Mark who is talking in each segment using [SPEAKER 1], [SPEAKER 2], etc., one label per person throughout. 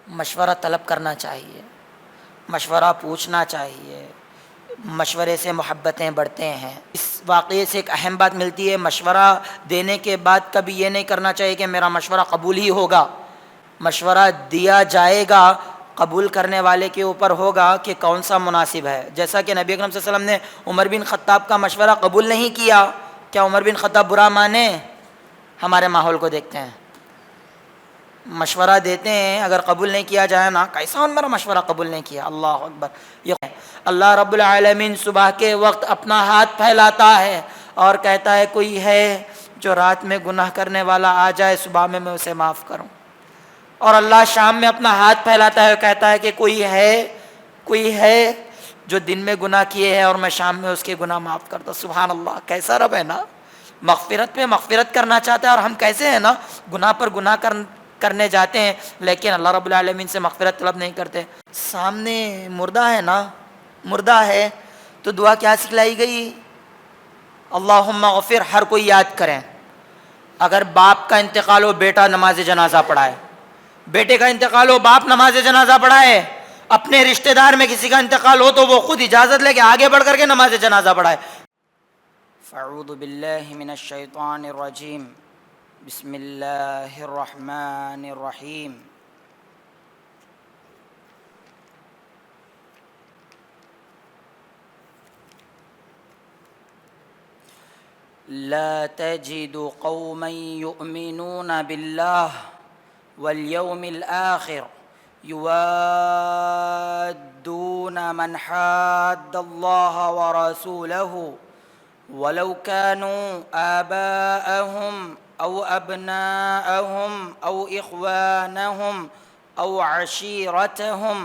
[SPEAKER 1] مشورہ طلب کرنا چاہیے، مشورہ پوچھنا چاہیے، مشورے سے محبتیں بڑھتے ہیں۔ اس واقعے سے ایک اہم بات ملتی ہے، مشورہ دینے کے بعد کبھی یہ نہیں کرنا چاہیے کہ میرا مشورہ قبول ہی ہوگا۔ مشورہ دیا جائے گا، قبول کرنے والے کے اوپر ہوگا کہ کون سا مناسب ہے۔ جیسا کہ نبی اکرم صلی اللہ علیہ وسلم نے عمر بن خطاب کا مشورہ قبول نہیں کیا، کیا عمر بن خطاب برا مانے؟ ہمارے ماحول کو دیکھتے ہیں، مشورہ دیتے ہیں، اگر قبول نہیں کیا جائے نا، کیسا میرا مشورہ قبول نہیں کیا، اللہ اکبر۔ یہ اللہ رب العالمین صبح کے وقت اپنا ہاتھ پھیلاتا ہے اور کہتا ہے کوئی ہے جو رات میں گناہ کرنے والا آ جائے، صبح میں اسے معاف کروں۔ اور اللہ شام میں اپنا ہاتھ پھیلاتا ہے اور کہتا ہے کہ کوئی ہے جو دن میں گناہ کیے ہیں اور میں شام میں اس کے گناہ معاف کرتا ہوں۔ سبحان اللہ، کیسا رب ہے نا، مغفرت پہ مغفرت کرنا چاہتا ہے، اور ہم کیسے ہیں نا، گناہ پر گناہ کرنے جاتے ہیں لیکن اللہ رب العالمین سے مغفرت طلب نہیں کرتے۔ سامنے مردہ ہے نا، مردہ ہے تو دعا کیا سکھلائی گئی؟ اللہم اغفر، ہر کوئی یاد کریں۔ اگر باپ کا انتقال ہو، بیٹا نماز جنازہ پڑھائے، بیٹے کا انتقال ہو، باپ نماز جنازہ پڑھائے، اپنے رشتہ دار میں کسی کا انتقال ہو تو وہ خود اجازت لے کے آگے بڑھ کر کے نماز جنازہ پڑھائے۔ فاعوذ باللہ من الشیطان الرجیم، بسم اللہ الرحمن الرحیم۔ لا تجد قوما يؤمنون بالله واليوم الآخر يوادون من حاد الله ورسوله ولو كانوا آباءهم أو أبناءهم أو إخوانهم أو عشيرتهم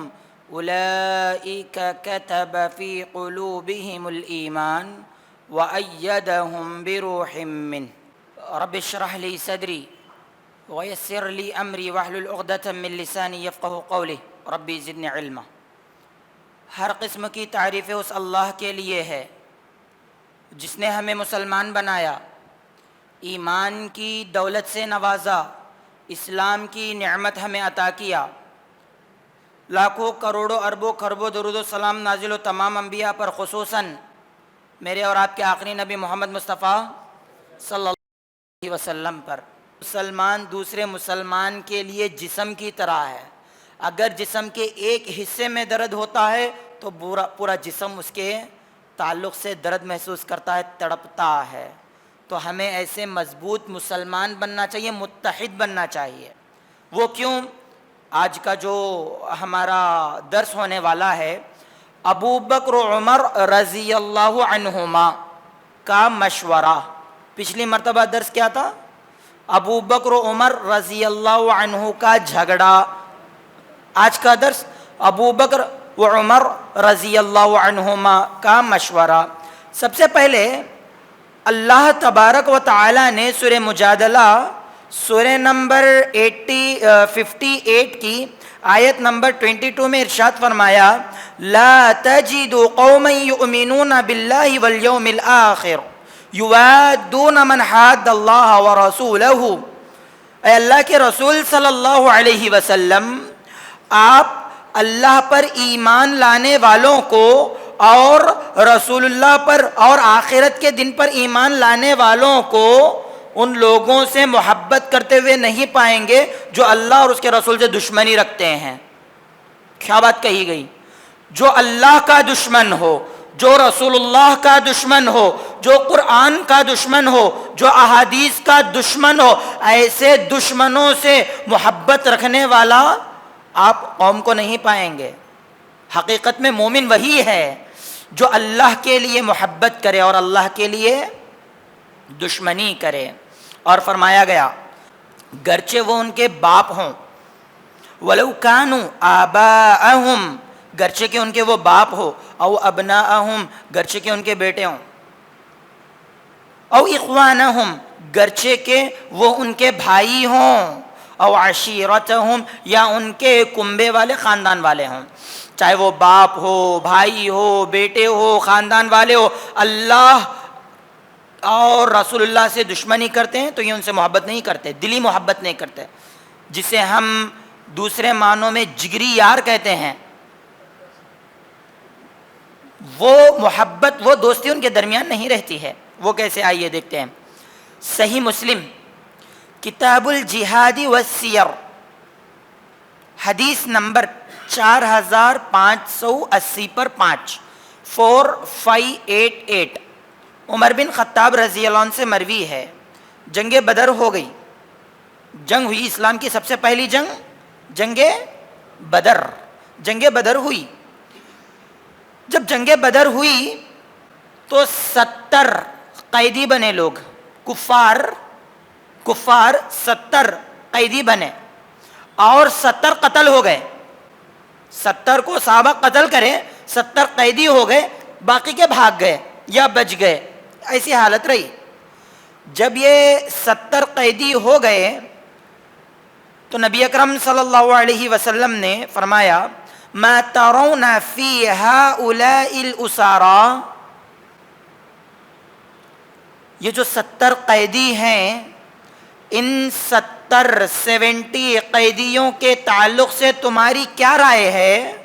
[SPEAKER 1] أولئك كتب في قلوبهم الإيمان وأيدهم بروح منه رب اشرح لي صدري ويسر لي أمري واحلل عقدة من لساني يفقهوا قولي ربي زدني علما۔ ہر قسم کی تعریفیں اس اللہ کے لیے ہے جس نے ہمیں مسلمان بنایا، ایمان کی دولت سے نوازا، اسلام کی نعمت ہمیں عطا کیا۔ لاکھوں کروڑوں اربوں خربوں درود و سلام نازل و تمام انبیاء پر، خصوصاً میرے اور آپ کے آخری نبی محمد مصطفیٰ صلی اللہ علیہ وسلم پر۔ مسلمان دوسرے مسلمان کے لیے جسم کی طرح ہے، اگر جسم کے ایک حصے میں درد ہوتا ہے تو پورا جسم اس کے تعلق سے درد محسوس کرتا ہے، تڑپتا ہے۔ تو ہمیں ایسے مضبوط مسلمان بننا چاہیے، متحد بننا چاہیے۔ وہ کیوں؟ آج کا جو ہمارا درس ہونے والا ہے، ابو بکر و عمر رضی اللہ عنہما کا مشورہ۔ پچھلی مرتبہ درس کیا تھا؟ ابو بکر و عمر رضی اللہ عنہ کا جھگڑا۔ آج کا درس ابو بکر و عمر رضی اللہ عنہما کا مشورہ۔ سب سے پہلے اللہ تبارک و تعالی نے سورہ مجادلہ، سورہ نمبر 58 کی آیت نمبر 22 میں ارشاد فرمایا، لا تجد قوما یؤمنون باللہ والیوم الآخر یوادون من حاد اللہ ورسولہ۔ اے اللہ کے رسول صلی اللہ علیہ وسلم، آپ اللہ پر ایمان لانے والوں کو اور رسول اللہ پر اور آخرت کے دن پر ایمان لانے والوں کو ان لوگوں سے محبت کرتے ہوئے نہیں پائیں گے جو اللہ اور اس کے رسول سے دشمنی رکھتے ہیں۔ کیا بات کہی گئی؟ جو اللہ کا دشمن ہو، جو رسول اللہ کا دشمن ہو، جو قرآن کا دشمن ہو، جو احادیث کا دشمن ہو، ایسے دشمنوں سے محبت رکھنے والا آپ قوم کو نہیں پائیں گے۔ حقیقت میں مومن وہی ہے جو اللہ کے لیے محبت کرے اور اللہ کے لیے دشمنی کرے۔ اور فرمایا گیا گرچہ وہ ان کے باپ ہوں، وَلَوْ كَانُوا آبَاءَهُمْ، گرچہ کہ ان کے وہ باپ ہو، او ابناءہم، گرچہ کہ ان کے بیٹے ہوں، او اخوانہم، گرچہ کہ وہ ان کے بھائی ہوں، او عشیرتہم، یا ان کے کنبے والے خاندان والے ہوں۔ چاہے وہ باپ ہو، بھائی ہو، بیٹے ہو، خاندان والے ہو، اللہ اور رسول اللہ سے دشمنی کرتے ہیں تو یہ ان سے محبت نہیں کرتے، دلی محبت نہیں کرتے۔ جسے ہم دوسرے معنوں میں جگری یار کہتے ہیں. وہ محبت، وہ دوستی ان کے درمیان نہیں رہتی ہے. وہ کیسے؟ آئیے دیکھتے ہیں. صحیح مسلم کتاب الجہاد والسیر حدیث نمبر 4580 پر 4588 عمر بن خطاب رضی اللہ عنہ سے مروی ہے. جنگ بدر ہو گئی، جنگ ہوئی، اسلام کی سب سے پہلی جنگ جنگ بدر. جنگ بدر ہوئی. جب جنگ بدر ہوئی تو 70 قیدی بنے لوگ، کفار 70 قیدی بنے اور 70 قتل ہو گئے. 70 کو صحابہ قتل کرے، 70 قیدی ہو گئے، باقی کے بھاگ گئے یا بچ گئے. ایسی حالت رہی. جب یہ 70 قیدی ہو گئے تو نبی اکرم صلی اللہ علیہ وسلم نے فرمایا ما ترون فی ہؤلاء الاسارى، یہ جو 70 قیدی ہیں، ان 70 قیدیوں کے تعلق سے تمہاری کیا رائے ہے،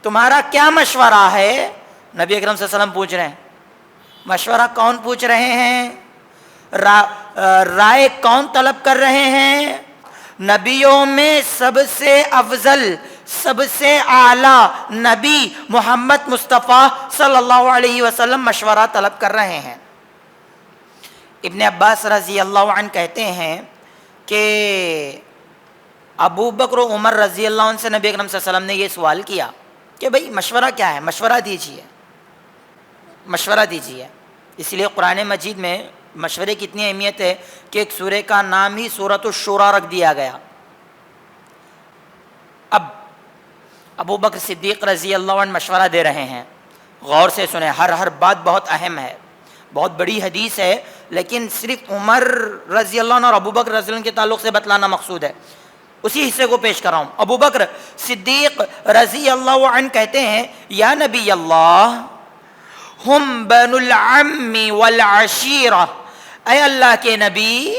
[SPEAKER 1] تمہارا کیا مشورہ ہے؟ نبی اکرم صلی اللہ علیہ وسلم پوچھ رہے ہیں. مشورہ کون پوچھ رہے ہیں؟ رائے کون طلب کر رہے ہیں؟ نبیوں میں سب سے افضل، سب سے اعلیٰ نبی محمد مصطفیٰ صلی اللہ علیہ وسلم مشورہ طلب کر رہے ہیں. ابن عباس رضی اللہ عنہ کہتے ہیں کہ ابو بکر و عمر رضی اللہ عنہ سے نبی اکرم صلی اللہ علیہ وسلم نے یہ سوال کیا کہ بھئی مشورہ کیا ہے، مشورہ دیجیے، مشورہ دیجیے. اس لیے قرآن مجید میں مشورے کی اتنی اہمیت ہے کہ ایک سورہ کا نام ہی سورۃ الشورى رکھ دیا گیا. اب ابو بکر صدیق رضی اللہ عنہ مشورہ دے رہے ہیں. غور سے سنیں، ہر بات بہت اہم ہے، بہت بڑی حدیث ہے، لیکن صرف عمر رضی اللہ عنہ اور ابو بکر رضی اللہ عنہ کے تعلق سے بتلانا مقصود ہے. اسی حصے کو پیش کر رہا ہوں. ابو بکر صدیق رضی اللہ عنہ کہتے ہیں یا نبی اللہ ہم بنو العم والعشیرہ، اے اللہ کے نبی،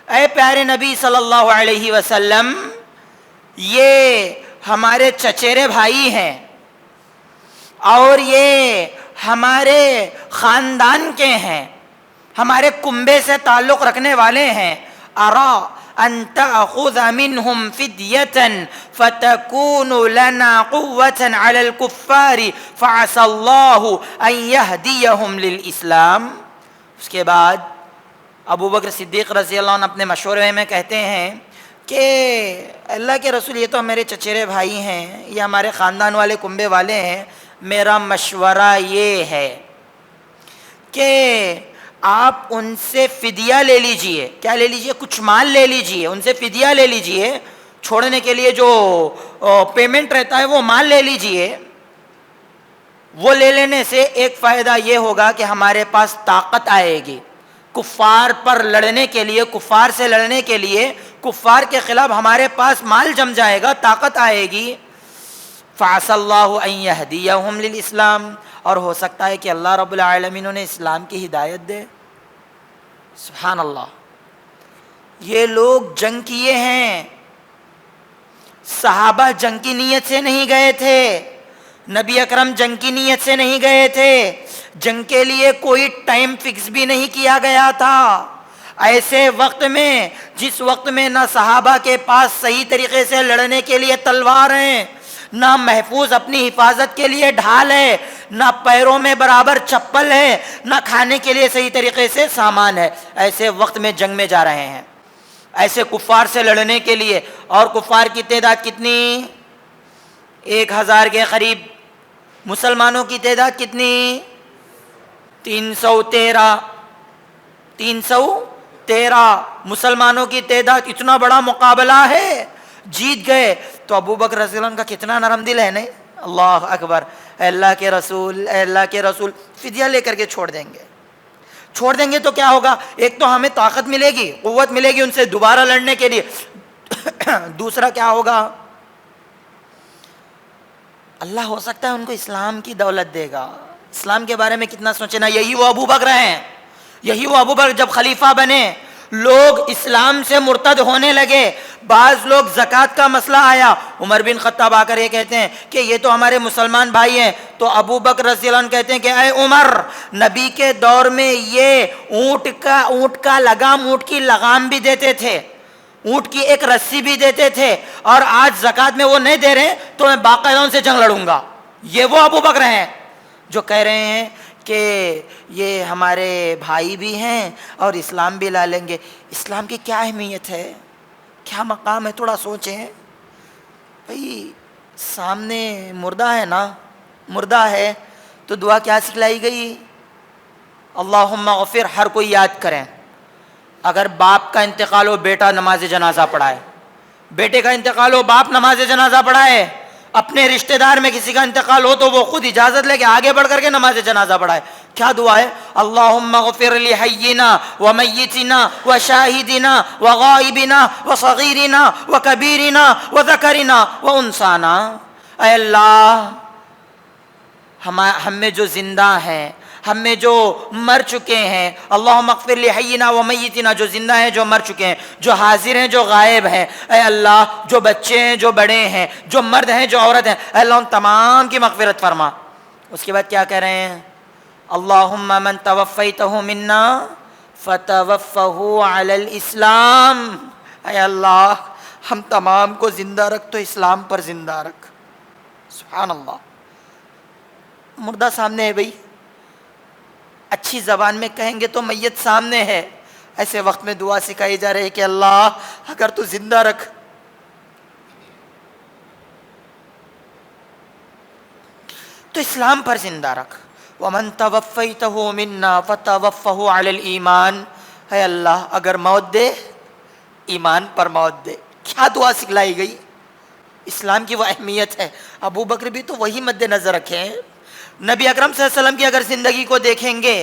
[SPEAKER 1] اے پیارے نبی صلی اللہ علیہ وسلم، یہ ہمارے چچیرے بھائی ہیں اور یہ ہمارے خاندان کے ہیں، ہمارے کنبے سے تعلق رکھنے والے ہیں. ارا ان تأخذ منهم فدیة فتكون لنا قوة على الكفار فعسى الله ان يهديهم للاسلام. اس کے بعد ابو بکر صدیق رضی اللہ عنہ اپنے مشورے میں کہتے ہیں کہ اللہ کے رسول، یہ تو میرے چچیرے بھائی ہیں، یہ ہمارے خاندان والے کنبے والے ہیں، میرا مشورہ یہ ہے کہ آپ ان سے فدیہ لے لیجئے. کیا لے لیجئے؟ کچھ مال لے لیجئے، ان سے فدیہ لے لیجئے، چھوڑنے کے لیے جو پیمنٹ رہتا ہے وہ مال لے لیجئے. وہ لے لینے سے ایک فائدہ یہ ہوگا کہ ہمارے پاس طاقت آئے گی کفار پر لڑنے کے لیے، کفار سے لڑنے کے لیے، کفار کے خلاف ہمارے پاس مال جم جائے گا، طاقت آئے گی. فعسى الله ان يهديهم للاسلام، اور ہو سکتا ہے کہ اللہ رب العالمین انہیں اسلام کی ہدایت دے. سبحان اللہ. یہ لوگ جنگ کیے ہیں، صحابہ جنگ کی نیت سے نہیں گئے تھے، نبی اکرم جنگ کی نیت سے نہیں گئے تھے، جنگ کے لیے کوئی ٹائم فکس بھی نہیں کیا گیا تھا. ایسے وقت میں، جس وقت میں نہ صحابہ کے پاس صحیح طریقے سے لڑنے کے لیے تلوار ہیں، نہ محفوظ اپنی حفاظت کے لیے ڈھال ہے، نہ پیروں میں برابر چپل ہے، نہ کھانے کے لیے صحیح طریقے سے سامان ہے، ایسے وقت میں جنگ میں جا رہے ہیں ایسے کفار سے لڑنے کے لیے. اور کفار کی تعداد کتنی؟ 1000 کے قریب. مسلمانوں کی تعداد کتنی؟ 313. مسلمانوں کی تعداد. اتنا بڑا مقابلہ ہے، جیت گئے. تو ابو بکر رضی اللہ عنہ کا کتنا نرم دل ہے. نہیں، اللہ اکبر. اے اللہ کے رسول، اے اللہ کے رسول، فدیہ لے کر کے چھوڑ دیں گے. چھوڑ دیں گے تو کیا ہوگا؟ ایک تو ہمیں طاقت ملے گی، قوت ملے گی ان سے دوبارہ لڑنے کے لیے. دوسرا کیا ہوگا؟ اللہ ہو سکتا ہے ان کو اسلام کی دولت دے گا. اسلام کے بارے میں کتنا سوچنا. یہی وہ ابو بکر ہیں، یہی وہ ابو بکر جب خلیفہ بنے لوگ اسلام سے مرتد ہونے لگے. بعض لوگ زکوٰۃ کا مسئلہ آیا, عمر بن خطاب آ کر یہ کہتے ہیں کہ یہ تو ہمارے مسلمان بھائی ہیں. تو ابو بکر رضی اللہ عنہ کہتے ہیں کہ اے عمر, نبی کے دور میں یہ اونٹ کا لگام, اونٹ کی لگام بھی دیتے تھے, اونٹ کی ایک رسی بھی دیتے تھے, اور آج زکوٰۃ میں وہ نہیں دے رہے تو میں باقاعدہ ان سے جنگ لڑوں گا. یہ وہ ابو بکر ہیں جو کہہ رہے ہیں کہ یہ ہمارے بھائی بھی ہیں اور اسلام بھی لا لیں گے. اسلام کی کیا اہمیت ہے, کیا مقام ہے, تھوڑا سوچیں بھائی. سامنے مردہ ہے نا, مردہ ہے تو دعا کیا سکھلائی گئی؟ اللہم اغفر. ہر کوئی یاد کریں, اگر باپ کا انتقال ہو بیٹا نماز جنازہ پڑھائے, بیٹے کا انتقال ہو باپ نماز جنازہ پڑھائے, اپنے رشتہ دار میں کسی کا انتقال ہو تو وہ خود اجازت لے کے آگے بڑھ کر کے نماز جنازہ پڑھائے. کیا دعا ہے؟ اللہم اغفر لحینا ومیتنا وشاہدنا وغائبنا وصغیرنا وکبیرنا وذکرنا وانثانا. اے اللہ, ہم میں جو زندہ ہیں, ہم میں جو مر چکے ہیں, اللہم اغفر لحینا ومیتنا, جو زندہ ہیں جو مر چکے ہیں, جو حاضر ہیں جو غائب ہیں, اے اللہ جو بچے ہیں جو بڑے ہیں, جو مرد ہیں جو عورت ہیں, اے اللہ ان تمام کی مغفرت فرما. اس کے بعد کیا کہہ رہے ہیں؟ اللہم من توفیتہ منا فتوفہ علی الاسلام. اے اللہ ہم تمام کو زندہ رکھ تو اسلام پر زندہ رکھ. سبحان اللہ. مردہ سامنے ہے بھائی, اچھی زبان میں کہیں گے تو میت سامنے ہے. ایسے وقت میں دعا سکھائی جا رہی ہے کہ اللہ اگر تو زندہ رکھ تو اسلام پر زندہ رکھ. وَمَن تَوَفَّيْتَهُ مِنَّا فَتَوَفَّهُ عَلَى الْإِيمَانِ. اے اللہ اگر موت دے ایمان پر موت دے. کیا دعا سکھلائی گئی؟ اسلام کی وہ اہمیت ہے. ابو بکر بھی تو وہی مد نظر رکھے ہیں. نبی اکرم صلی اللہ علیہ وسلم کی اگر زندگی کو دیکھیں گے,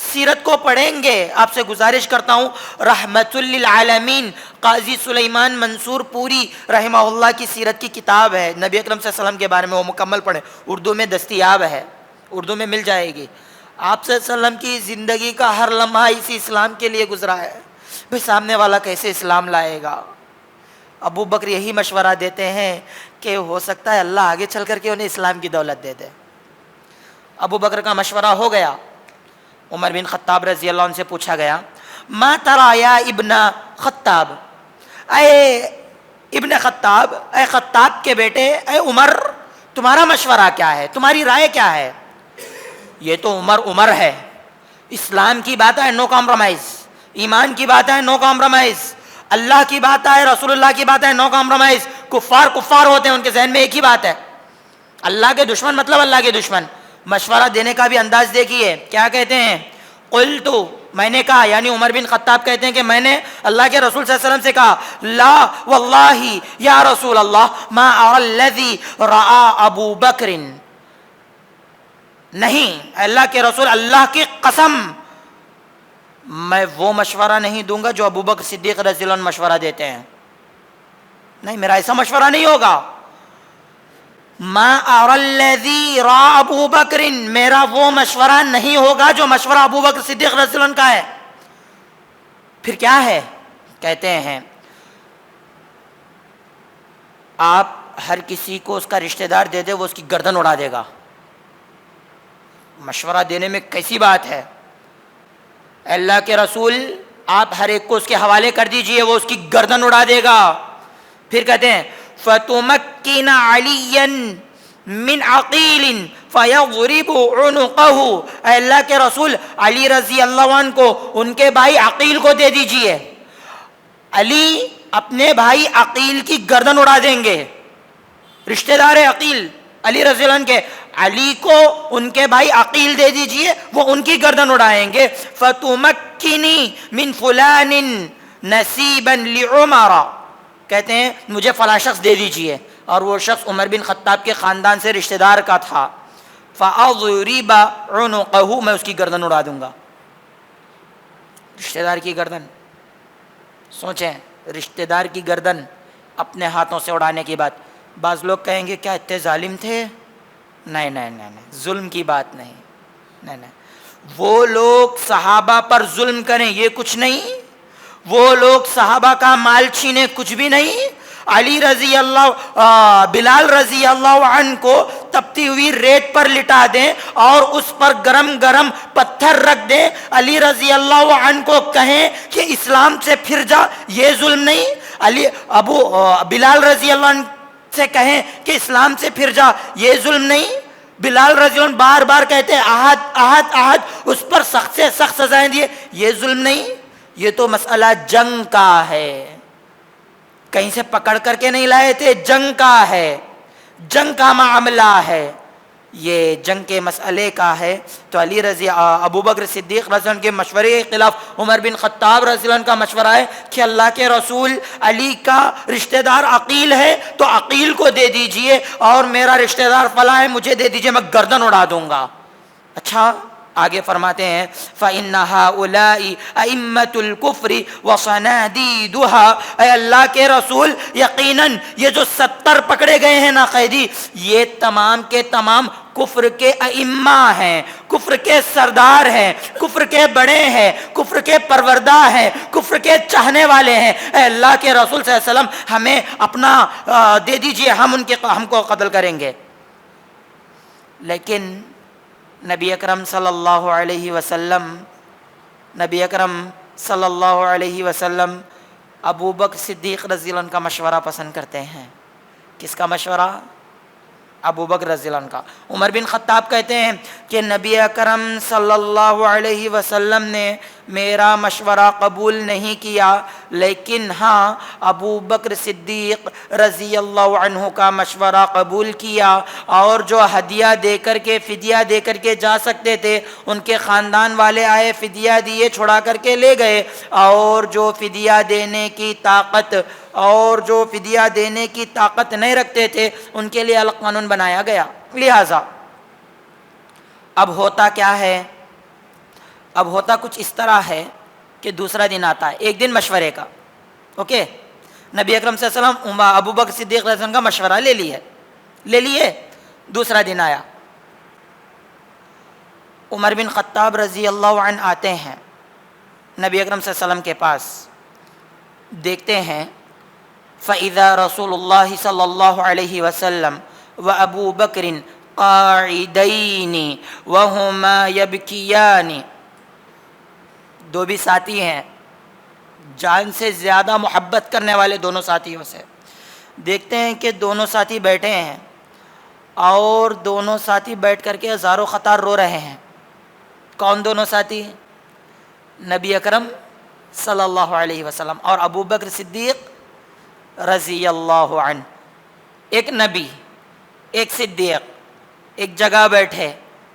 [SPEAKER 1] سیرت کو پڑھیں گے, آپ سے گزارش کرتا ہوں رحمت للعالمین قاضی سلیمان منصور پوری رحمہ اللہ کی سیرت کی کتاب ہے نبی اکرم صلی اللہ علیہ وسلم کے بارے میں, وہ مکمل پڑھیں, اردو میں دستیاب ہے, اردو میں مل جائے گی. آپ صلی اللہ علیہ وسلم کی زندگی کا ہر لمحہ اسی اسلام کے لیے گزرا ہے. بھئی سامنے والا کیسے اسلام لائے گا؟ ابو بکر یہی مشورہ دیتے ہیں کہ ہو سکتا ہے اللہ آگے چل کر کے انہیں اسلام کی دولت دے دے. ابو بکر کا مشورہ ہو گیا. عمر بن خطاب رضی اللہ عنہ سے پوچھا گیا, ما ترى یا ابن خطاب, اے ابن خطاب, اے خطاب کے بیٹے, اے عمر, تمہارا مشورہ کیا ہے, تمہاری رائے کیا ہے؟ یہ تو عمر ہے, اسلام کی بات ہے نو کمپرومائز, ایمان کی بات ہے نو کمپرومائز, اللہ کی بات ہے, رسول اللہ کی بات ہے نو کمپرومائز. کفار ہوتے ہیں, ان کے ذہن میں ایک ہی بات ہے, اللہ کے دشمن مطلب اللہ کے دشمن. مشورہ دینے کا بھی انداز دیکھیے, کیا کہتے ہیں؟ قلت, میں نے کہا, یعنی عمر بن خطاب کہتے ہیں کہ میں نے اللہ کے رسول صلی اللہ علیہ وسلم سے کہا, لا واللہ یا رسول اللہ ما ارى الذی رأى ابو بکر. نہیں اللہ کے رسول, اللہ کی قسم, میں وہ مشورہ نہیں دوں گا جو ابو بکر صدیق رضی اللہ عنہ مشورہ دیتے ہیں. نہیں, میرا ایسا مشورہ نہیں ہوگا. ما ارى الذی رأى ابو بکر, میرا وہ مشورہ نہیں ہوگا جو مشورہ ابو بکر صدیق رضی اللہ عنہ کا ہے. پھر کیا ہے؟ کہتے ہیں آپ ہر کسی کو اس کا رشتہ دار دے دے, وہ اس کی گردن اڑا دے گا. مشورہ دینے میں کیسی بات ہے؟ اللہ کے رسول آپ ہر ایک کو اس کے حوالے کر دیجئے, وہ اس کی گردن اڑا دے گا. پھر کہتے ہیں فَتُمَكِّنَ عَلِيًّا مِنْ عَقِيلٍ فَيَضْرِبُ عُنُقَهُ. اے اللہ کے رسول علی رضی اللہ عنہ کو ان کے بھائی عقیل کو دے دیجئے. علی اپنے بھائی عقیل کی گردن اڑا دیں گے, رشتہ دار ہے عقیل علی رضی اللہ عنہ کے, علی کو ان کے بھائی عقیل دے دیجئے, وہ ان کی گردن اڑائیں گے. فَتُمَكِّنِي مِنْ فُلَانٍ نَصِيبًا لِعُمَرَ, کہتے ہیں مجھے فلاں شخص دے دیجئے, اور وہ شخص عمر بن خطاب کے خاندان سے رشتہ دار کا تھا. فَأَضْرِبَ عُنُقَهُ, میں اس کی گردن اڑا دوں گا. رشتہ دار کی گردن, سوچیں, رشتہ دار کی گردن اپنے ہاتھوں سے اڑانے کی بات. بعض لوگ کہیں گے کیا اتنے ظالم تھے؟ نہیں نہیں نہیں نہیں, ظلم کی بات نہیں, نہیں نہیں. وہ لوگ صحابہ پر ظلم کریں یہ کچھ نہیں, وہ لوگ صحابہ کا مال چھینے کچھ بھی نہیں. علی رضی اللہ بلال رضی اللہ عنہ کو تپتی ہوئی ریت پر لٹا دیں اور اس پر گرم گرم پتھر رکھ دیں, علی رضی اللہ عنہ کو کہیں کہ اسلام سے پھر جا, یہ ظلم نہیں؟ بلال رضی اللہ عنہ سے کہیں کہ اسلام سے پھر جا, یہ ظلم نہیں؟ بلال رضی اللہ عنہ بار بار کہتے ہیں احد احد احد, اس پر سخت سے سخت سزائیں دیے, یہ ظلم نہیں؟ یہ تو مسئلہ جنگ کا ہے, کہیں سے پکڑ کر کے نہیں لائے تھے, جنگ کا ہے, جنگ کا معاملہ ہے, یہ جنگ کے مسئلے کا ہے. تو ابو بکر صدیق رضی اللہ عنہ کے مشورے کے خلاف عمر بن خطاب رضی اللہ عنہ کا مشورہ ہے کہ اللہ کے رسول علی کا رشتہ دار عقیل ہے تو عقیل کو دے دیجئے, اور میرا رشتہ دار فلاں ہے مجھے دے دیجئے, میں گردن اڑا دوں گا. اچھا آگے فرماتے ہیں فَإِنَّ هَؤُلَاءِ أَئِمَّةُ الْكُفْرِ وَصَنَادِيدُهَا, اے اللہ کے رسول یقیناً یہ جو 70 پکڑے گئے ہیں نا قیدی, یہ تمام کے تمام کفر کے ائمہ ہیں, کفر کے سردار ہیں, کفر کے بڑے ہیں, کفر کے پروردہ ہیں, کفر کے چاہنے والے ہیں. اے اللہ کے رسول صلی اللہ علیہ وسلم ہمیں اپنا دے دیجئے, ہم کو قتل کریں گے. لیکن نبی اکرم صلی اللہ علیہ وسلم ابو بکر صدیق رضی اللہ عنہ کا مشورہ پسند کرتے ہیں. کس کا مشورہ؟ ابو بکر رضی اللہ عنہ کا. عمر بن خطاب کہتے ہیں کہ نبی اکرم صلی اللہ علیہ وسلم نے میرا مشورہ قبول نہیں کیا, لیکن ہاں ابو بکر صدیق رضی اللہ عنہ کا مشورہ قبول کیا, اور جو ہدیہ دے کر کے فدیہ دے کر کے جا سکتے تھے ان کے خاندان والے آئے, فدیہ دیے, چھڑا کر کے لے گئے, اور جو فدیہ دینے کی طاقت نہیں رکھتے تھے ان کے لیے الگ قانون بنایا گیا. لہذا اب ہوتا کیا ہے؟ اب ہوتا کچھ اس طرح ہے کہ دوسرا دن آتا ہے, ایک دن مشورے کا, اوکے, نبی اکرم صلی اللہ علیہ وسلم ابو بکر صدیق رضی اللہ عنہ کا مشورہ لے لیے. دوسرا دن آیا, عمر بن خطاب رضی اللہ عنہ آتے ہیں نبی اکرم صلی اللہ علیہ وسلم کے پاس, دیکھتے ہیں فَإِذَا رسول اللہ صلی اللہ علیہ وسلم وَأَبُو بَكْرٍ قَاعِدَيْنِ وَهُمَا يَبْكِيَانِ, دو بھی ساتھی ہیں, جان سے زیادہ محبت کرنے والے دونوں ساتھیوں سے. دیکھتے ہیں کہ دونوں ساتھی بیٹھے ہیں اور دونوں ساتھی بیٹھ کر کے ہزاروں قطار رو رہے ہیں. کون دونوں ساتھی؟ نبی اکرم صلی اللہ علیہ وسلم اور ابو بکر صدیق رضی اللہ عنہ. ایک نبی ایک صدیق ایک جگہ بیٹھے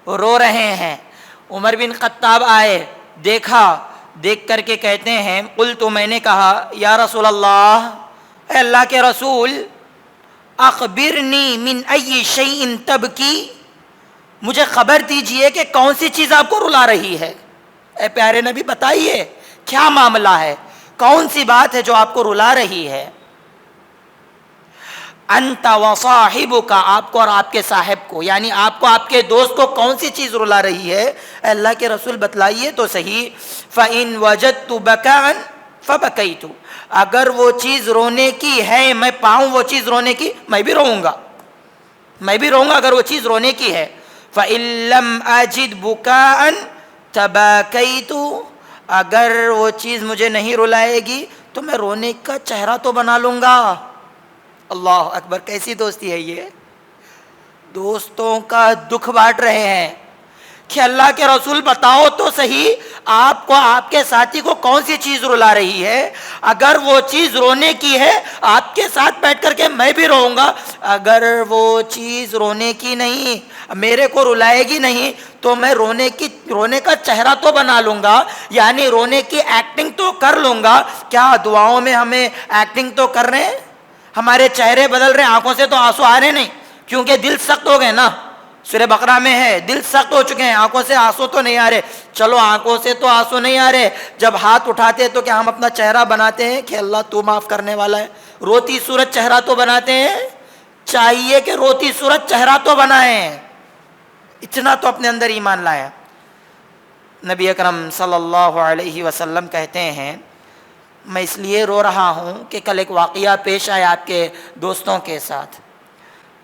[SPEAKER 1] رو رہے ہیں. عمر بن خطاب آئے, دیکھ کر کے کہتے ہیں قلت, میں نے کہا یا رسول اللہ, اے اللہ کے رسول, اخبرنی من ای شیء تبکی, مجھے خبر دیجئے کہ کون سی چیز آپ کو رلا رہی ہے. اے پیارے نبی بتائیے کیا معاملہ ہے, کون سی بات ہے جو آپ کو رلا رہی ہے. انت و صاحبک, آپ کو اور آپ کے صاحب کو, یعنی آپ کو آپ کے دوست کو کون سی چیز رلا رہی ہے. اے اللہ کے رسول بتلائیے تو صحیح. فَإِن وَجَدْتُ بَكَاءً فَبَكَيْتُ, اگر وہ چیز رونے کی ہے, میں پاؤں وہ چیز رونے کی, میں بھی روؤں گا اگر وہ چیز رونے کی ہے. فَإِن لَمْ أَجِدْ بُكَاءً تَبَاكَيْتُ, اگر وہ چیز مجھے نہیں رلائے گی تو میں رونے کا چہرہ تو بنا لوں گا. اللہ اکبر, کیسی دوستی ہے یہ, دوستوں کا دکھ بانٹ رہے ہیں کہ اللہ کے رسول بتاؤ تو صحیح, آپ کو آپ کے ساتھی کو کون سی چیز رلا رہی ہے. اگر وہ چیز رونے کی ہے آپ کے ساتھ بیٹھ کر کے میں بھی روؤں گا, اگر وہ چیز رونے کی نہیں, میرے کو رلائے گی نہیں, تو میں رونے کا چہرہ تو بنا لوں گا, یعنی رونے کی ایکٹنگ تو کر لوں گا. کیا دعاؤں میں ہمیں ایکٹنگ تو کر رہے ہیں, ہمارے چہرے بدل رہے ہیں, آنکھوں سے تو آنسو آ رہے نہیں, کیونکہ دل سخت ہو گئے نا. سورہ بقرہ میں ہے دل سخت ہو چکے ہیں, آنکھوں سے آنسو تو نہیں آ رہے. چلو آنکھوں سے تو آنسو نہیں آ رہے, جب ہاتھ اٹھاتے ہیں تو کیا ہم اپنا چہرہ بناتے ہیں کہ اللہ تو معاف کرنے والا ہے. روتی صورت چہرہ تو بناتے ہیں, چاہیے کہ روتی صورت چہرہ تو بنائیں. اتنا تو اپنے اندر ایمان لائیں. نبی اکرم صلی اللہ علیہ وسلم کہتے ہیں میں اس لیے رو رہا ہوں کہ کل ایک واقعہ پیش آیا آپ کے دوستوں کے ساتھ.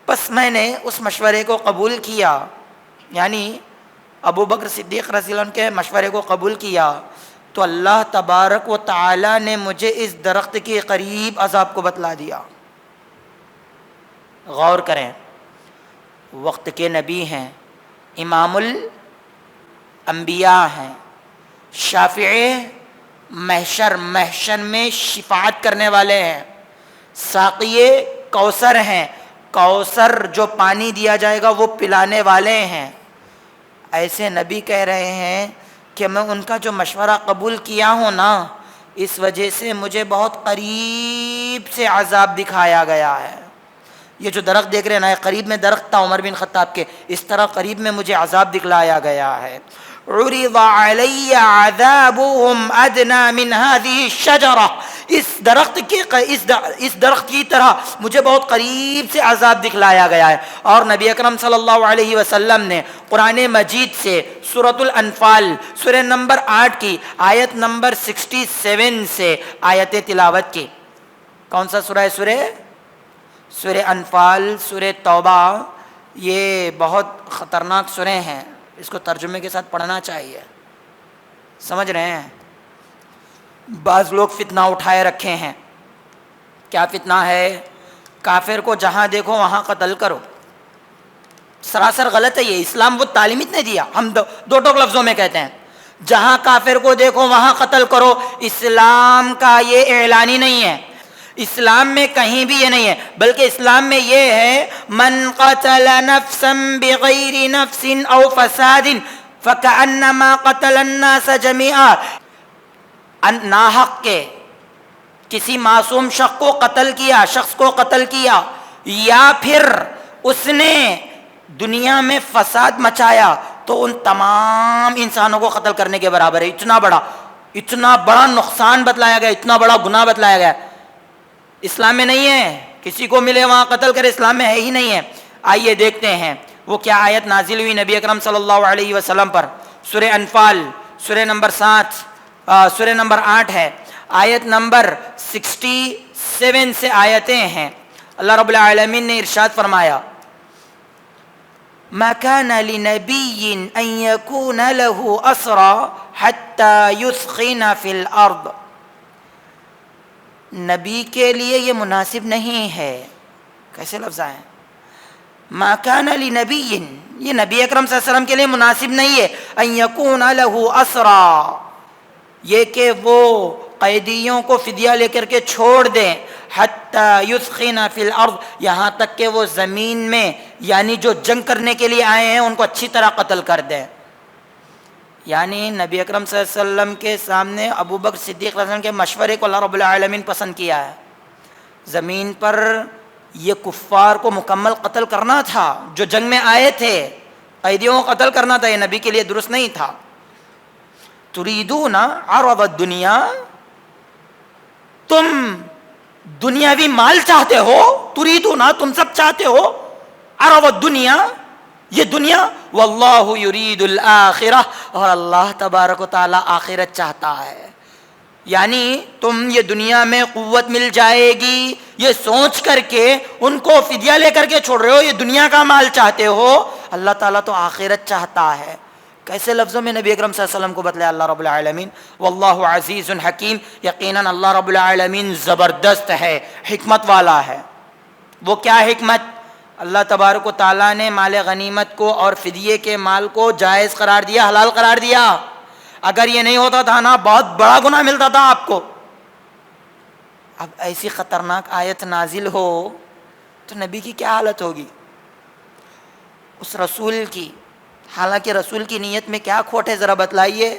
[SPEAKER 1] بس میں نے اس مشورے کو قبول کیا، یعنی ابو بکر صدیق رضی اللہ عنہ کے مشورے کو قبول کیا تو اللہ تبارک و تعالی نے مجھے اس درخت کے قریب عذاب کو بتلا دیا. غور کریں، وقت کے نبی ہیں، امام الانبیاء ہیں، شافع محشر میں شفاعت کرنے والے ہیں، ساقی کوثر ہیں، کوثر جو پانی دیا جائے گا وہ پلانے والے ہیں. ایسے نبی کہہ رہے ہیں کہ میں ان کا جو مشورہ قبول کیا ہوں نا، اس وجہ سے مجھے بہت قریب سے عذاب دکھایا گیا ہے. یہ جو درخت دیکھ رہے ہیں نا، قریب میں درخت تھا عمر بن خطاب کے، اس طرح قریب میں مجھے عذاب دکھلایا گیا ہے. عرض علی عذابهم ادنی من هذه الشجرہ، اس درخت کی طرح مجھے بہت قریب سے عذاب دکھلایا گیا ہے. اور نبی اکرم صلی اللہ علیہ وسلم نے قرآن مجید سے سورۃ الانفال سورہ نمبر 8 کی آیت نمبر 67 سے آیت تلاوت کی. کون سا سورہ ہے؟ سورہ انفال، سورہ توبہ. یہ بہت خطرناک سورے ہیں، اس کو ترجمے کے ساتھ پڑھنا چاہیے. سمجھ رہے ہیں؟ بعض لوگ فتنہ اٹھائے رکھے ہیں. کیا فتنہ ہے؟ کافر کو جہاں دیکھو وہاں قتل کرو. سراسر غلط ہے یہ. اسلام وہ تعلیمت نے دیا. ہم دو ٹوک لفظوں میں کہتے ہیں جہاں کافر کو دیکھو وہاں قتل کرو. اسلام کا یہ اعلان ہی نہیں ہے، اسلام میں کہیں بھی یہ نہیں ہے، بلکہ اسلام میں یہ ہے من قتل نفسا بغیر نفس او فساد فکأنما قتل الناس جميعا. ناحق کے کسی معصوم شخص کو قتل کیا یا پھر اس نے دنیا میں فساد مچایا تو ان تمام انسانوں کو قتل کرنے کے برابر ہے. اتنا بڑا نقصان بتلایا گیا، اتنا بڑا گناہ بتلایا گیا. اسلام میں نہیں ہے کسی کو ملے وہاں قتل کرے، اسلام میں ہے ہی نہیں ہے. آئیے دیکھتے ہیں وہ کیا آیت نازل ہوئی نبی اکرم صلی اللہ علیہ وسلم پر. سورہ انفال سورہ نمبر 8 ہے، آیت نمبر 67 سے آیتیں ہیں. اللہ رب العالمین نے ارشاد فرمایا ما كان لنبي ان يكون له اسرى حتى يثخن في الارض. نبی کے لیے یہ مناسب نہیں ہے. کیسے لفظ آئے؟ ما كان لنبی، یہ نبی اکرم صلی اللہ علیہ وسلم کے لیے مناسب نہیں ہے. ان يكون له اسرى، یہ کہ وہ قیدیوں کو فدیہ لے کر کے چھوڑ دیں. حتی یثخن فی الارض، یہاں تک کہ وہ زمین میں یعنی جو جنگ کرنے کے لیے آئے ہیں ان کو اچھی طرح قتل کر دیں. یعنی نبی اکرم صلی اللہ علیہ وسلم کے سامنے ابو بکر صدیق رضی اللہ عنہ کے مشورے کو اللہ رب العالمین پسند کیا ہے. زمین پر یہ کفار کو مکمل قتل کرنا تھا، جو جنگ میں آئے تھے قیدیوں کو قتل کرنا تھا. یہ نبی کے لیے درست نہیں تھا. تریدون عرض الدنیا، تم دنیاوی مال چاہتے ہو. تریدون، تم سب چاہتے ہو عرض الدنیا، یہ دنیا. واللہ یرید الآخرہ، اور اللہ تبارک و تعالی آخرت چاہتا ہے. یعنی تم یہ دنیا میں قوت مل جائے گی یہ سوچ کر کے ان کو فدیہ لے کر کے چھوڑ رہے ہو. یہ دنیا کا مال چاہتے ہو، اللہ تعالیٰ تو آخرت چاہتا ہے. کیسے لفظوں میں نبی اکرم صلی اللہ علیہ وسلم کو بتلایا اللہ رب العالمین. واللہ عزیز حکیم، یقیناً اللہ رب العالمین زبردست ہے، حکمت والا ہے. وہ کیا حکمت؟ اللہ تبارک و تعالیٰ نے مال غنیمت کو اور فدیے کے مال کو جائز قرار دیا، حلال قرار دیا. اگر یہ نہیں ہوتا تھا نا بہت بڑا گناہ ملتا تھا آپ کو. اب ایسی خطرناک آیت نازل ہو تو نبی کی کیا حالت ہوگی؟ اس رسول کی، حالانکہ رسول کی نیت میں کیا کھوٹ ہے ذرا بتلائیے.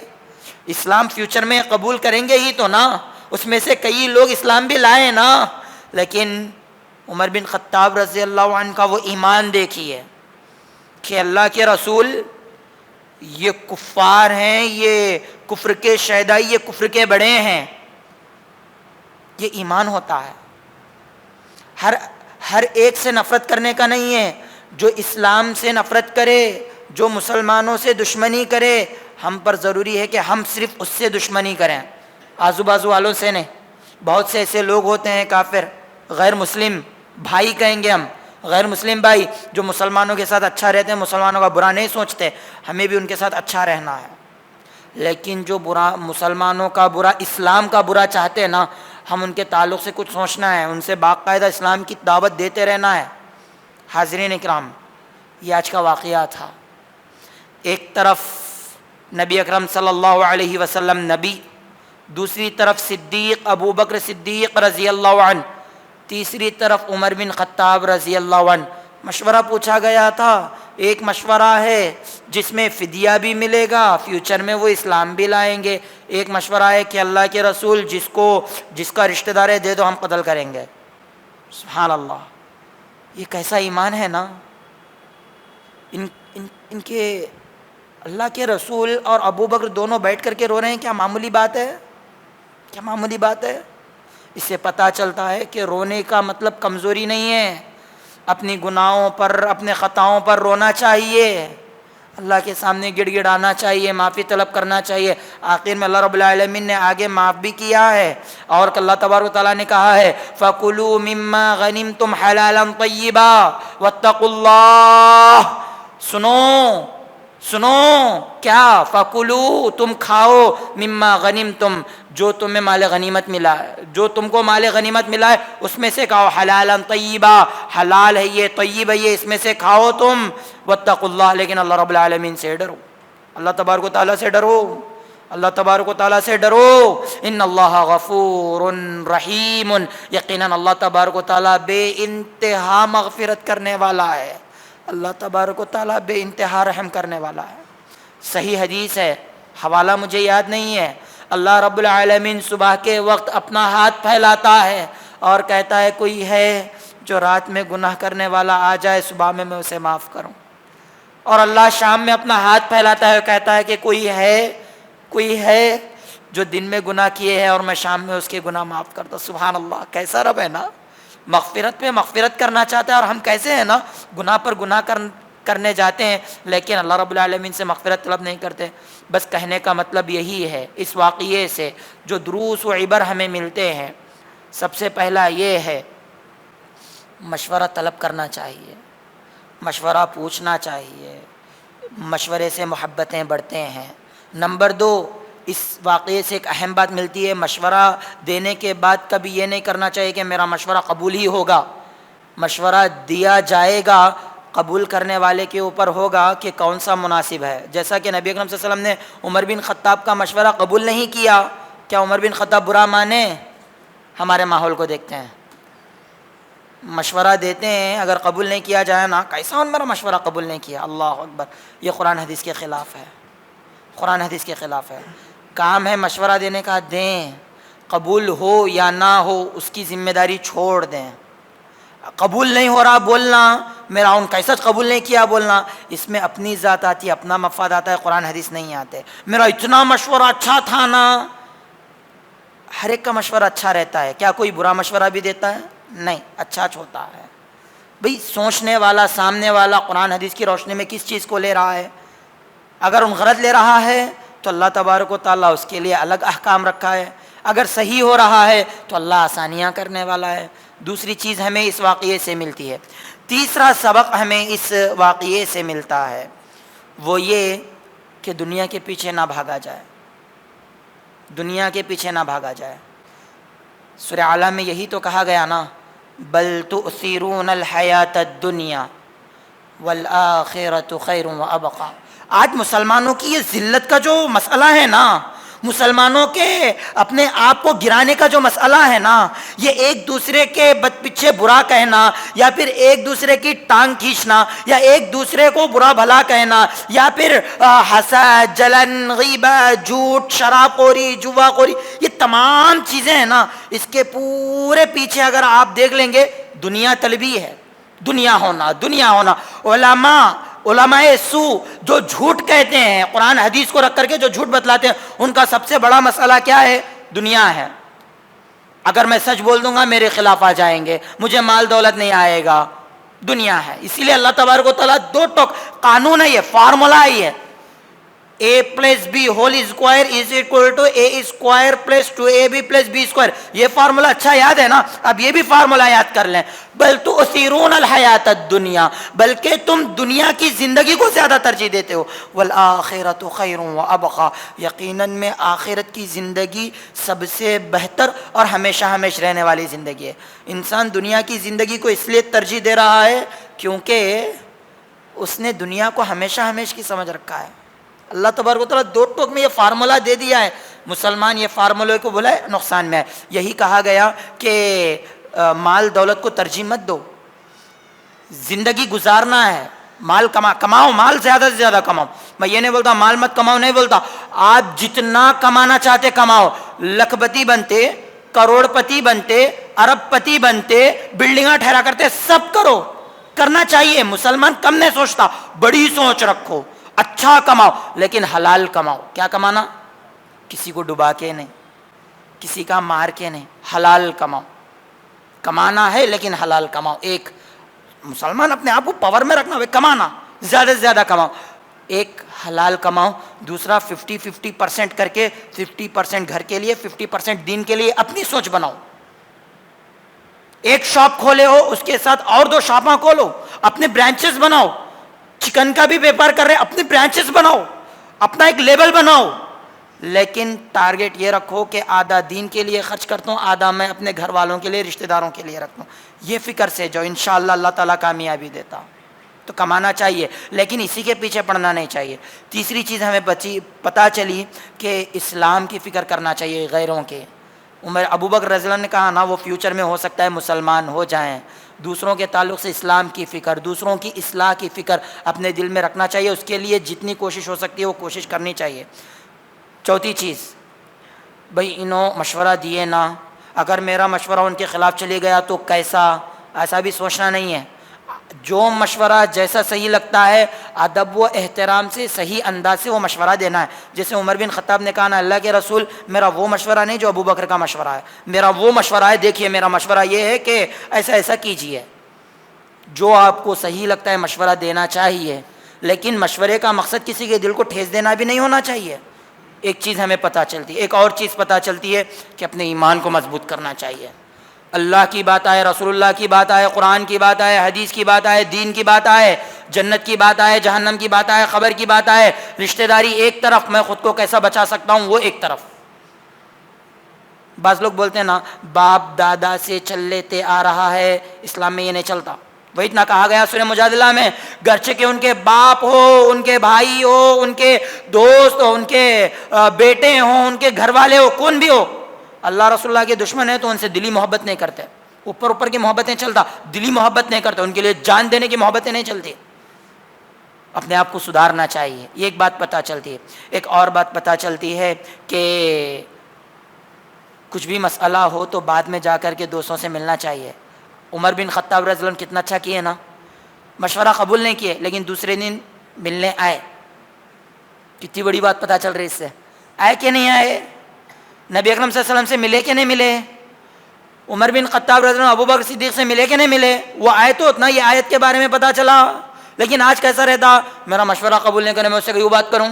[SPEAKER 1] اسلام فیوچر میں قبول کریں گے ہی تو نا، اس میں سے کئی لوگ اسلام بھی لائے نا. لیکن عمر بن خطاب رضی اللہ عنہ کا وہ ایمان دیکھیے کہ اللہ کے رسول یہ کفار ہیں، یہ کفر کے شہدائی، یہ کفر کے بڑے ہیں. یہ ایمان ہوتا ہے. ہر ایک سے نفرت کرنے کا نہیں ہے. جو اسلام سے نفرت کرے، جو مسلمانوں سے دشمنی کرے، ہم پر ضروری ہے کہ ہم صرف اس سے دشمنی کریں، آزو بازو والوں سے نہیں. بہت سے ایسے لوگ ہوتے ہیں کافر، غیر مسلم بھائی کہیں گے ہم، غیر مسلم بھائی جو مسلمانوں کے ساتھ اچھا رہتے ہیں، مسلمانوں کا برا نہیں سوچتے، ہمیں بھی ان کے ساتھ اچھا رہنا ہے، لیکن جو برا مسلمانوں کا برا، اسلام کا برا چاہتے ہیں نا، ہم ان کے تعلق سے کچھ سوچنا ہے، ان سے باقاعدہ اسلام کی دعوت دیتے رہنا ہے۔ حاضرین اکرام، یہ آج کا واقعہ تھا۔ ایک طرف نبی اکرم صلی اللہ علیہ وسلم نبی، دوسری طرف صدیق ابو بکر صدیق رضی اللہ عنہ، تیسری طرف عمر بن خطاب رضی اللہ عنہ۔ مشورہ پوچھا گیا تھا، ایک مشورہ ہے جس میں فدیہ بھی ملے گا، فیوچر میں وہ اسلام بھی لائیں گے، ایک مشورہ ہے کہ اللہ کے رسول جس کا رشتہ دار ہے دے دو، ہم قتل کریں گے۔ سبحان اللہ، یہ کیسا ایمان ہے نا! ان کے اللہ کے رسول اور ابو بکر دونوں بیٹھ کر کے رو رہے ہیں، کیا معمولی بات ہے؟ کیا معمولی بات ہے؟ اس سے پتہ چلتا ہے کہ رونے کا مطلب کمزوری نہیں ہے، اپنی گناہوں پر، اپنے خطاؤں پر رونا چاہیے، اللہ کے سامنے گڑ گڑانا چاہیے، معافی طلب کرنا چاہیے۔ آخر میں اللہ رب العالمین نے آگے معاف بھی کیا ہے، اور اللہ تبارک و تعالیٰ نے کہا ہے فَكُلُوا مِمَّا غَنِمْتُمْ حَلَالًا طَيِّبًا وَاتَّقُوا اللَّهَ۔ سنو کیا؟ فَكُلُوا، تم کھاؤ، مما غنمتم، جو تمہیں مال غنیمت ملا ہے، جو تم کو مال غنیمت ملا ہے اس میں سے کھاؤ، حلالا طیبا، حلال ہے یہ، طیب ہے یہ، اس میں سے کھاؤ تم، واتقوا اللہ، لیکن اللہ رب العالمین سے ڈرو، اللہ تبارک و تعالیٰ سے ڈرو، اللہ تبارک و تعالیٰ سے ڈرو۔ ان اللہ غفور رحیم، یقیناً اللہ تبارک و تعالیٰ بے انتہا مغفرت کرنے والا ہے، اللہ تبارک و تعالیٰ بے انتہا رحم کرنے والا ہے۔ صحیح حدیث ہے، حوالہ مجھے یاد نہیں ہے، اللہ رب العالمین صبح کے وقت اپنا ہاتھ پھیلاتا ہے اور کہتا ہے کوئی ہے جو رات میں گناہ کرنے والا آ جائے، صبح میں اسے معاف کروں، اور اللہ شام میں اپنا ہاتھ پھیلاتا ہے اور کہتا ہے کہ کوئی ہے جو دن میں گناہ کیے ہیں اور میں شام میں اس کے گناہ معاف کرتا ہوں۔ سبحان اللہ، کیسا رب ہے نا! مغفرت پہ مغفرت کرنا چاہتا ہے، اور ہم کیسے ہیں نا، گناہ پر گناہ کرنے جاتے ہیں لیکن اللہ رب العالمین سے مغفرت طلب نہیں کرتے۔ بس کہنے کا مطلب یہی ہے، اس واقعے سے جو دروس و عبر ہمیں ملتے ہیں، سب سے پہلا یہ ہے مشورہ طلب کرنا چاہیے، مشورہ پوچھنا چاہیے، مشورے سے محبتیں بڑھتے ہیں۔ نمبر 2، اس واقعے سے ایک اہم بات ملتی ہے، مشورہ دینے کے بعد کبھی یہ نہیں کرنا چاہیے کہ میرا مشورہ قبول ہی ہوگا۔ مشورہ دیا جائے گا، قبول کرنے والے کے اوپر ہوگا کہ کون سا مناسب ہے۔ جیسا کہ نبی اکرم صلی اللہ علیہ وسلم نے عمر بن خطاب کا مشورہ قبول نہیں کیا، کیا عمر بن خطاب برا مانے؟ ہمارے ماحول کو دیکھتے ہیں، مشورہ دیتے ہیں، اگر قبول نہیں کیا جائے نا، کیسا میرا مشورہ قبول نہیں کیا، اللہ اکبر، یہ قرآن حدیث کے خلاف ہے، قرآن حدیث کے خلاف ہے۔ کام ہے مشورہ دینے کا، دیں، قبول ہو یا نہ ہو اس کی ذمہ داری چھوڑ دیں۔ قبول نہیں ہو رہا بولنا، میرا ان کیسا قبول نہیں کیا بولنا، اس میں اپنی ذات آتی ہے، اپنا مفاد آتا ہے، قرآن حدیث نہیں آتے۔ میرا اتنا مشورہ اچھا تھا نا، ہر ایک کا مشورہ اچھا رہتا ہے، کیا کوئی برا مشورہ بھی دیتا ہے؟ نہیں، اچھا ہوتا ہے۔ بھئی سوچنے والا، سامنے والا قرآن حدیث کی روشنی میں کس چیز کو لے رہا ہے، اگر ان غلط لے رہا ہے تو اللہ تبارک و تعالیٰ اس کے لیے الگ احکام رکھا ہے، اگر صحیح ہو رہا ہے تو اللہ آسانیاں کرنے والا ہے۔ دوسری چیز ہمیں اس واقعے سے ملتی ہے، تیسرا سبق ہمیں اس واقعے سے ملتا ہے، وہ یہ کہ دنیا کے پیچھے نہ بھاگا جائے، دنیا کے پیچھے نہ بھاگا جائے۔ سورہ اعلیٰ میں یہی تو کہا گیا نا، بل تؤثرون الحیات الدنیا والآخرۃ خیر وابقیٰ۔ آج مسلمانوں کی یہ ذلت کا جو مسئلہ ہے نا، مسلمانوں کے اپنے آپ کو گرانے کا جو مسئلہ ہے نا، یہ ایک دوسرے کے پیچھے برا کہنا، یا پھر ایک دوسرے کی ٹانگ کھینچنا، یا ایک دوسرے کو برا بھلا کہنا، یا پھر حسد، جلن، غیبت، جھوٹ، شراب خوری، جوا خوری، یہ تمام چیزیں ہیں نا، اس کے پورے پیچھے اگر آپ دیکھ لیں گے دنیا طلبی ہے، دنیا ہونا، دنیا ہونا۔ علماء سو جو جھوٹ کہتے ہیں، قرآن حدیث کو رکھ کر کے جو جھوٹ بتلاتے ہیں، ان کا سب سے بڑا مسئلہ کیا ہے؟ دنیا ہے۔ اگر میں سچ بول دوں گا میرے خلاف آ جائیں گے، مجھے مال دولت نہیں آئے گا، دنیا ہے۔ اسی لیے اللہ تبارک و تعالیٰ دو ٹوک قانون ہے، یہ فارمولا ہے، یہ a plus b whole square is equal to a square plus 2ab plus b square. یہ فارمولا اچھا یاد ہے نا؟ اب یہ بھی فارمولا یاد کر لیں. بل تؤثرون الحیات الدنیا، بلکہ تم دنیا کی زندگی کو زیادہ ترجیح دیتے ہو. والآخرۃ خیر وابقی، یقیناً میں آخرت کی زندگی سب سے بہتر اور ہمیشہ ہمیشہ رہنے والی زندگی ہے. انسان دنیا کی زندگی کو اس لیے ترجیح دے رہا ہے کیونکہ اس نے دنیا کو ہمیشہ ہمیشہ کی سمجھ رکھا ہے. اللہ تبارک و تعالیٰ دو ٹوک میں یہ فارمولا دے دیا ہے. مسلمان یہ فارمولے کو بولا ہے نقصان میں ہے. یہی کہا گیا کہ مال دولت کو ترجیح مت دو، زندگی گزارنا ہے. مال کماؤ، مال زیادہ سے زیادہ کماؤ. میں یہ نہیں بولتا مال مت کماؤ، نہیں بولتا. آپ جتنا کمانا چاہتے کماؤ، لکھ پتی بنتے، کروڑ پتی بنتے، ارب پتی بنتے، بلڈنگاں ٹھہرا کرتے، سب کرو، کرنا چاہیے. مسلمان کم نہیں سوچتا، بڑی سوچ رکھو، اچھا کماؤ لیکن حلال کماؤ. کیا کمانا؟ کسی کو ڈبا کے نہیں، کسی کا مار کے نہیں، حلال کماؤ. کمانا ہے لیکن حلال کماؤ. ایک مسلمان اپنے آپ کو پاور میں رکھنا ہے، کمانا زیادہ سے زیادہ کماؤ. ایک حلال کماؤ، دوسرا 50% کر کے 50% گھر کے لیے 50% دین کے لیے اپنی سوچ بناؤ. ایک شاپ کھولے ہو اس کے ساتھ اور 2 شاپاں کھولو، اپنے برانچز بناؤ. چکن کا بھی بیپار کر رہے اپنے برانچز بناؤ، اپنا ایک لیبل بناؤ. لیکن ٹارگٹ یہ رکھو کہ آدھا دین کے لیے خرچ کرتا ہوں، آدھا میں اپنے گھر والوں کے لیے، رشتہ داروں کے لیے رکھتا ہوں. یہ فکر سے جو انشاءاللہ اللہ تعالیٰ کامیابی دیتا. تو کمانا چاہیے لیکن اسی کے پیچھے پڑنا نہیں چاہیے. تیسری چیز ہمیں پتہ چلی کہ اسلام کی فکر کرنا چاہیے غیروں کے. ابو بکر رضی اللہ عنہ نے کہا نا وہ فیوچر میں ہو سکتا ہے مسلمان ہو جائیں. دوسروں کے تعلق سے اسلام کی فکر، دوسروں کی اصلاح کی فکر اپنے دل میں رکھنا چاہیے. اس کے لیے جتنی کوشش ہو سکتی ہے وہ کوشش کرنی چاہیے. چوتھی چیز، بھائی انہوں مشورہ دیے نا، اگر میرا مشورہ ان کے خلاف چلے گیا تو کیسا، ایسا بھی سوچنا نہیں ہے. جو مشورہ جیسا صحیح لگتا ہے ادب و احترام سے صحیح انداز سے وہ مشورہ دینا ہے. جیسے عمر بن خطاب نے کہا نا اللہ کے رسول میرا وہ مشورہ نہیں جو ابو بکر کا مشورہ ہے، میرا وہ مشورہ ہے، دیکھیے میرا مشورہ یہ ہے کہ ایسا ایسا کیجیے. جو آپ کو صحیح لگتا ہے مشورہ دینا چاہیے، لیکن مشورے کا مقصد کسی کے دل کو ٹھیس دینا بھی نہیں ہونا چاہیے. ایک چیز ہمیں پتہ چلتی ہے، ایک اور چیز پتہ چلتی ہے کہ اپنے ایمان کو مضبوط کرنا چاہیے. اللہ کی بات آئے، رسول اللہ کی بات آئے، قرآن کی بات آئے، حدیث کی بات آئے، دین کی بات آئے، جنت کی بات آئے، جہنم کی بات آئے، خبر کی بات آئے، رشتہ داری ایک طرف، میں خود کو کیسا بچا سکتا ہوں وہ ایک طرف. بعض لوگ بولتے ہیں نا باپ دادا سے چل لیتے آ رہا ہے، اسلام میں یہ نہیں چلتا. وہی اتنا کہا گیا سورہ مجادلہ میں، گرچہ کہ ان کے باپ ہو، ان کے بھائی ہو، ان کے دوست ہو، ان کے بیٹے ہوں، ان کے گھر والے ہو، کون بھی ہو، اللہ رسول اللہ کے دشمن ہے تو ان سے دلی محبت نہیں کرتے. اوپر اوپر کی محبتیں چلتا، دلی محبت نہیں کرتے، ان کے لیے جان دینے کی محبتیں نہیں چلتی. اپنے آپ کو سدھارنا چاہیے. یہ ایک بات پتہ چلتی ہے. ایک اور بات پتہ چلتی ہے کہ کچھ بھی مسئلہ ہو تو بعد میں جا کر کے دوستوں سے ملنا چاہیے. عمر بن خطاب رضی اللہ عنہ کتنا اچھا کیے نا، مشورہ قبول نہیں کیے لیکن دوسرے دن ملنے آئے. کتنی بڑی بات پتہ چل رہی اس سے. آئے کہ نہیں آئے؟ نبی اکرم صلی اللہ علیہ وسلم سے ملے کہ نہیں ملے؟ عمر بن خطاب رضی اللہ عنہ ابو بکر صدیق سے ملے کہ نہیں ملے؟ وہ آئے تو اتنا یہ آیت کے بارے میں پتہ چلا. لیکن آج کیسا رہتا، میرا مشورہ قبول نہیں کرے، میں اس سے کہیں بات کروں،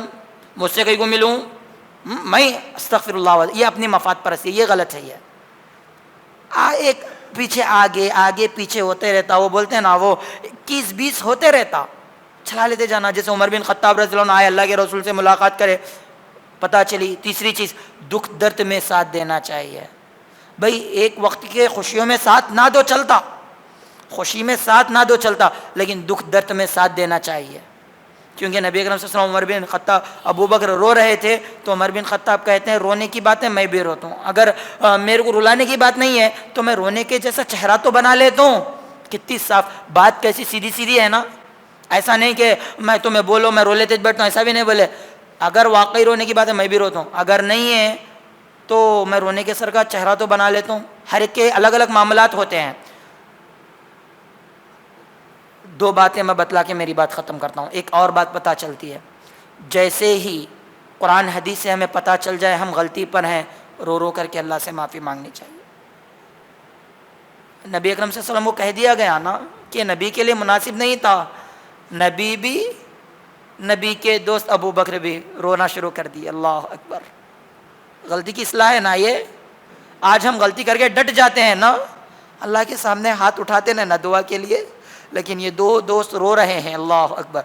[SPEAKER 1] مجھ سے کہیں کو ملوں، میں استغفر اللہ. یہ اپنی مفاد پرستی، یہ غلط ہے. یہ ایک پیچھے آگے آگے پیچھے ہوتے رہتا. وہ بولتے ہیں نا وہ 21-20 ہوتے رہتا، چلا لیتے جانا. جیسے عمر بن خطاب رضی اللہ عنہ آئے، اللہ کے رسول سے ملاقات کرے، پتہ چلی. تیسری چیز، دکھ درد میں ساتھ دینا چاہیے. بھائی ایک وقت کے خوشیوں میں ساتھ نہ دو چلتا، خوشی میں ساتھ نہ دو چلتا، لیکن دکھ درد میں ساتھ دینا چاہیے. کیونکہ نبی اکرم صلی اللہ علیہ وسلم عمر بن خطاب، ابو بکر رو رہے تھے تو عمر بن خطاب کہتے ہیں رونے کی بات ہے میں بھی روتا ہوں، اگر میرے کو رلانے کی بات نہیں ہے تو میں رونے کے جیسا چہرہ تو بنا لیتا ہوں. کتنی صاف بات، کیسی سیدھی سیدھی ہے نا. ایسا نہیں کہ میں تمہیں بولو میں رو لیتے بیٹھتا ہوں، ایسا بھی نہیں بولے. اگر واقعی رونے کی بات ہے میں بھی روتا ہوں، اگر نہیں ہے تو میں رونے کے سر کا چہرہ تو بنا لیتا ہوں. ہر ایک کے الگ الگ معاملات ہوتے ہیں. 2 باتیں میں بتلا کے میری بات ختم کرتا ہوں. ایک اور بات پتہ چلتی ہے، جیسے ہی قرآن حدیث سے ہمیں پتہ چل جائے ہم غلطی پر ہیں، رو رو کر کے اللہ سے معافی مانگنی چاہیے. نبی اکرم صلی اللہ علیہ وسلم کو کہہ دیا گیا نا کہ نبی کے لیے مناسب نہیں تھا. نبی بھی نبی کے دوست ابو بکر بھی رونا شروع کر دی. اللہ اکبر. غلطی کی اصلاح ہے نا یہ. آج ہم غلطی کر کے ڈٹ جاتے ہیں نا, اللہ کے سامنے ہاتھ اٹھاتے نا دعا کے لیے, لیکن یہ دو دوست رو رہے ہیں. اللہ اکبر.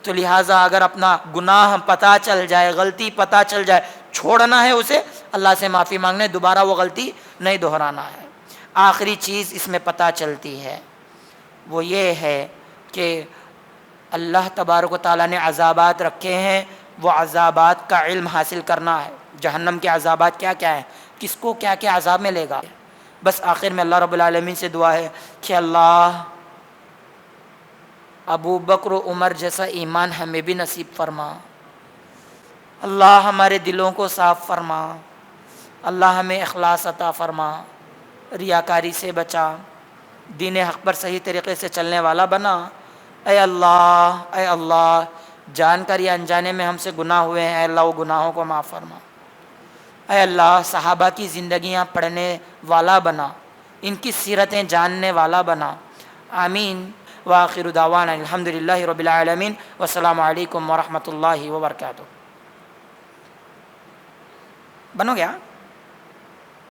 [SPEAKER 1] تو لہٰذا اگر اپنا گناہ پتہ چل جائے, غلطی پتہ چل جائے, چھوڑنا ہے اسے, اللہ سے معافی مانگنا, دوبارہ وہ غلطی نہیں دہرانا ہے. آخری چیز اس میں پتہ چلتی ہے وہ یہ ہے کہ اللہ تبارک و تعالیٰ نے عذابات رکھے ہیں, وہ عذابات کا علم حاصل کرنا ہے. جہنم کے عذابات کیا کیا ہیں, کس کو کیا کیا عذاب میں لے گا. بس آخر میں اللہ رب العالمین سے دعا ہے کہ اللہ ابو بکر و عمر جیسا ایمان ہمیں بھی نصیب فرما. اللہ ہمارے دلوں کو صاف فرما. اللہ ہمیں اخلاص عطا فرما, ریاکاری سے بچا, دین حق پر صحیح طریقے سے چلنے والا بنا. اے اللہ جان کر یا انجانے میں ہم سے گناہ ہوئے ہیں, اے اللہ وہ گناہوں کو معاف فرما. اے اللہ صحابہ کی زندگیاں پڑھنے والا بنا, ان کی سیرتیں جاننے والا بنا. آمین. وآخر دعوانا الحمدللہ رب العالمین, والسلام علیکم ورحمۃ اللہ وبرکاتہ. بنو گیا.